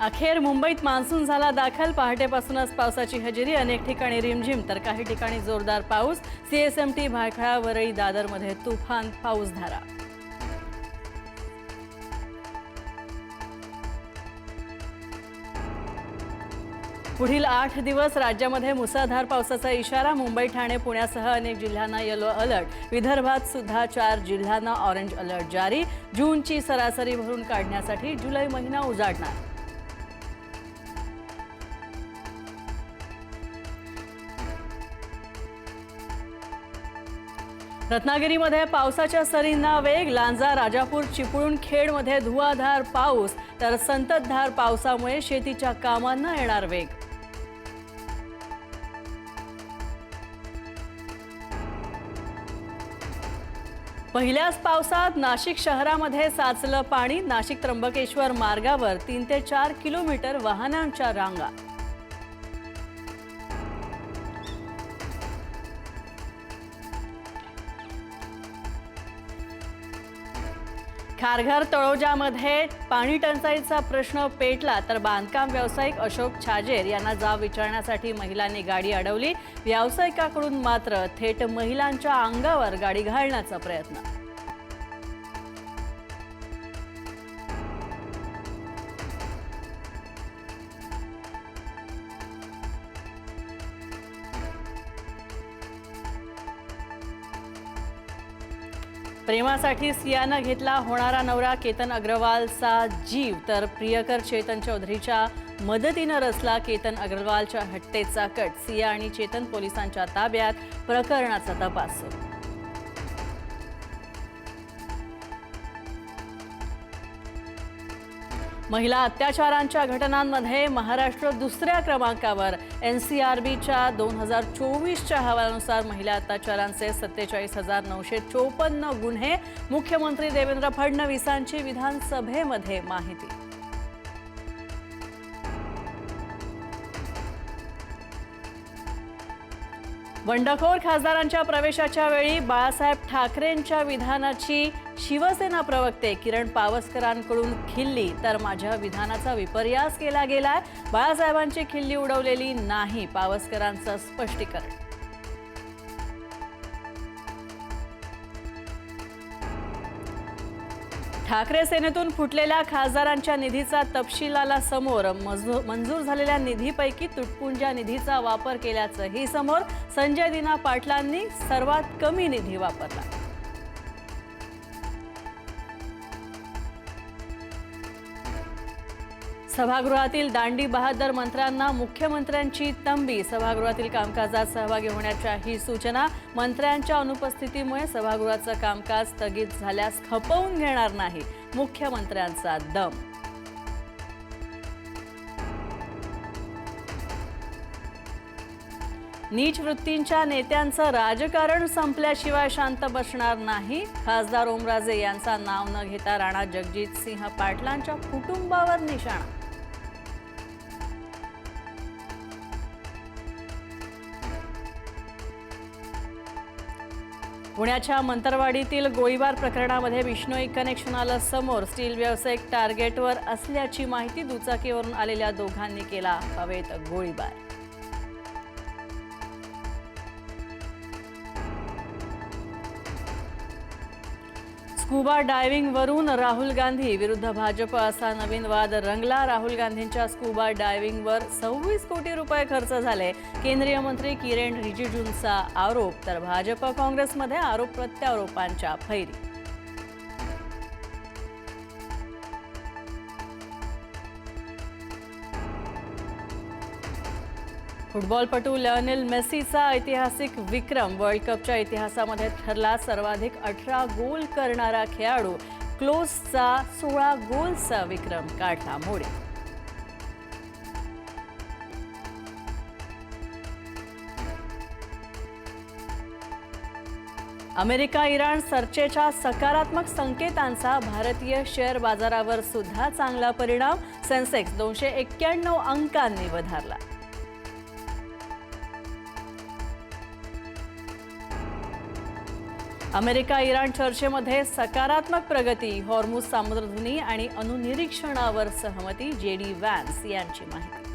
अखेर मुंबईत मान्सून झाला दाखल। पहाटेपासूनच पावसाची हजेरी, अनेक ठिकाणी रिमझिम तर काही ठिकाणी जोरदार पाऊस। सीएसएमटी, भायखळा, वरळी, दादरमध्ये तुफान पाऊसधारा। पुढील 8 दिवस राज्यामध्ये मुसळधार पावसाचा इशारा। मुंबई, ठाणे, पुण्यासह अनेक जिल्ह्यांना येलो अलर्ट। विदर्भात सुद्धा 4 जिल्ह्यांना ऑरेंज अलर्ट जारी। जूनची सरासरी भरून काढण्यासाठी जुलै महिना उजाडणार। रत्नागिरीमध्ये पावसाच्या सरींना वेग। लांजा, राजापूर, चिपळूण, खेडमध्ये धुवाधार पाऊस तर संततधार पावसामुळे शेतीच्या कामांना येणार वेग। पहिल्याच पावसात नाशिक शहरामध्ये साचलं पाणी। नाशिक त्र्यंबकेश्वर मार्गावर 3 ते 4 किलोमीटर वाहनांच्या रांगा। खारघर तळोजामध्ये पाणी टंचाईचा प्रश्न पेटला तर बांधकाम व्यावसायिक अशोक छाजेर यांना जाब विचारण्यासाठी महिलांनी गाडी अडवली। व्यावसायिकाकडून मात्र थेट महिलांच्या अंगावर गाडी घालण्याचा प्रयत्न। प्रेमासाठी सियानं घेतला होणारा नवरा। केतन अग्रवालचा जीव तर प्रियकर चेतन चौधरीच्या मदतीनं रचला केतन अग्रवालच्या हत्येचा कट। सिया आणि चेतन पोलिसांच्या ताब्यात, प्रकरणाचा तपास सुरू। महिला अत्याचारांच्या घटनांमध्ये महाराष्ट्र दुसऱ्या क्रमांकावर। एनसीआरबीच्या 2024च्या अहवालानुसार महिला अत्याचारांचे 47,954 गुन्हे। मुख्यमंत्री देवेंद्र फडणवीसांची विधानसभेमध्ये माहिती। बंडखोर खासदारांच्या प्रवेशाच्या वेळी बाळासाहेब ठाकरेंच्या विधानाची शिवसेना प्रवक्ते किरण पावसकरांकडून खिल्ली तर माझ्या विधानाचा विपर्यास केला गेलाय। बाळासाहेबांची खिल्ली उडवलेली नाही, पावसकरांचं स्पष्टीकरण। ठाकरे सेनेतून फुटलेल्या खासदारांच्या निधीचा तपशील आला समोर। मंजूर झालेल्या निधीपैकी तुटपुंजा निधीचा वापर केल्याचंही समोर। संजय दिना पाटलांनी सर्वात कमी निधी वापरला। सभागृहातील दांडी बहादर मंत्र्यांना मुख्यमंत्र्यांची तंबी। सभागृहातील कामकाजात सहभागी होण्याच्याही सूचना। मंत्र्यांच्या अनुपस्थितीमुळे सभागृहाचं कामकाज स्थगित झाल्यास खपवून घेणार नाही, मुख्यमंत्र्यांचा दम। नीच वृत्तींच्या नेत्यांचं राजकारण संपल्याशिवाय शांत बसणार नाही। खासदार ओमराजे यांचा नाव न घेता राणा जगजित सिंह पाटलांच्या कुटुंबावर निशाणा। पुण्याच्या मंतरवाडीतील गोळीबार प्रकरणामध्ये बिश्नोई कनेक्शन आलं समोर। स्टील व्यावसायिक टार्गेटवर असल्याची माहिती। दुचाकीवरून आलेल्या दोघांनी केला हवेत गोळीबार। स्कूबा डायव्हिंगवरून राहुल गांधी विरुद्ध भाजप असा नवीन वाद रंगला। राहुल गांधींच्या स्कूबा डायव्हिंगवर 26 कोटी रुपये खर्च झाले, केंद्रीय मंत्री किरेन रिजिजूंचा आरोप तर भाजप काँग्रेसमध्ये आरोप प्रत्यारोपांच्या फैरी। फुटबॉलपटू लिओनेल मेसीचा ऐतिहासिक विक्रम। वर्ल्ड कपच्या इतिहासामध्ये ठरला सर्वाधिक 18 गोल करणारा खेळाडू। क्लोजचा 16 गोल्सचा विक्रम काढला मोडी। अमेरिका इराण चर्चेच्या सकारात्मक संकेतांचा भारतीय शेअर बाजारावर सुद्धा चांगला परिणाम। सेन्सेक्स 291 अंकांनी वधारला। अमेरिका इराण चर्चेमध्ये सकारात्मक प्रगती, हॉर्मुझ सामुद्रधुनी आणि अणुनिरीक्षणावर सहमती, जेडी व्हॅन्स यांची माहिती.